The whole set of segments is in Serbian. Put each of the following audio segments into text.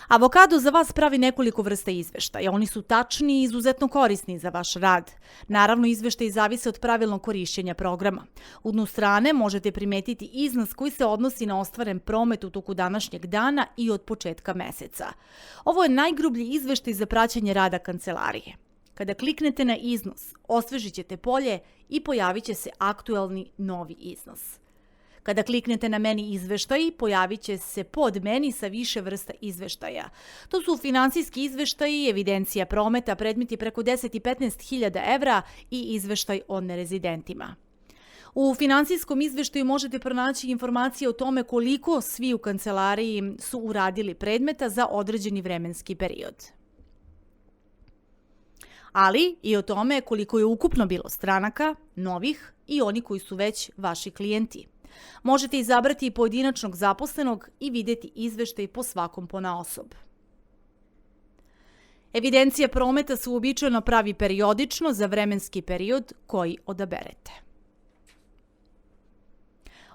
Avokado za vas pravi nekoliko vrsta izveštaja. Oni su tačni i izuzetno korisni za vaš rad. Naravno, izveštaji zavise od pravilnog korišćenja programa. U dnu strane možete primetiti iznos koji se odnosi na ostvaren promet u toku današnjeg dana i od početka meseca. Ovo je najgrublji izveštaj za praćenje rada kancelarije. Kada kliknete na iznos, osvežit ćete polje i pojavit će se aktuelni novi iznos. Kada kliknete na meni izveštaji, pojavit će se pod meni sa više vrsta izveštaja. To su finansijski izveštaji, evidencija prometa, predmeti preko 10 i 15.000 evra i izveštaj o nerezidentima. U finansijskom izveštaju možete pronaći informacije o tome koliko svi u kancelariji su uradili predmeta za određeni vremenski period. Ali i o tome koliko je ukupno bilo stranaka, novih i oni koji su već vaši klijenti. Možete izabrati i pojedinačnog zaposlenog i vidjeti izveštaj po svakom ponaosob. Evidencija prometa se uobičajeno pravi periodično za vremenski period koji odaberete.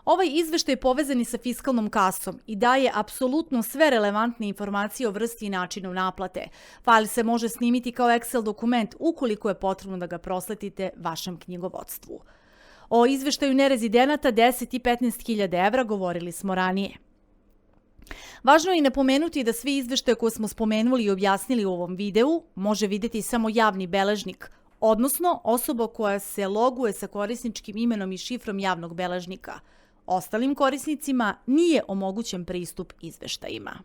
Ovaj izveštaj je povezan i sa fiskalnom kasom i daje apsolutno sve relevantne informacije o vrsti i načinu naplate. Fajl se može snimiti kao Excel dokument ukoliko je potrebno da ga prosletite vašem knjigovodstvu. O izveštaju nerezidenata 10 i 15.000 evra govorili smo ranije. Važno je i napomenuti da svi izveštaje koje smo spomenuli i objasnili u ovom videu može vidjeti samo javni beležnik, odnosno osoba koja se loguje sa korisničkim imenom i šifrom javnog beležnika. Ostalim korisnicima nije omogućen pristup izveštajima.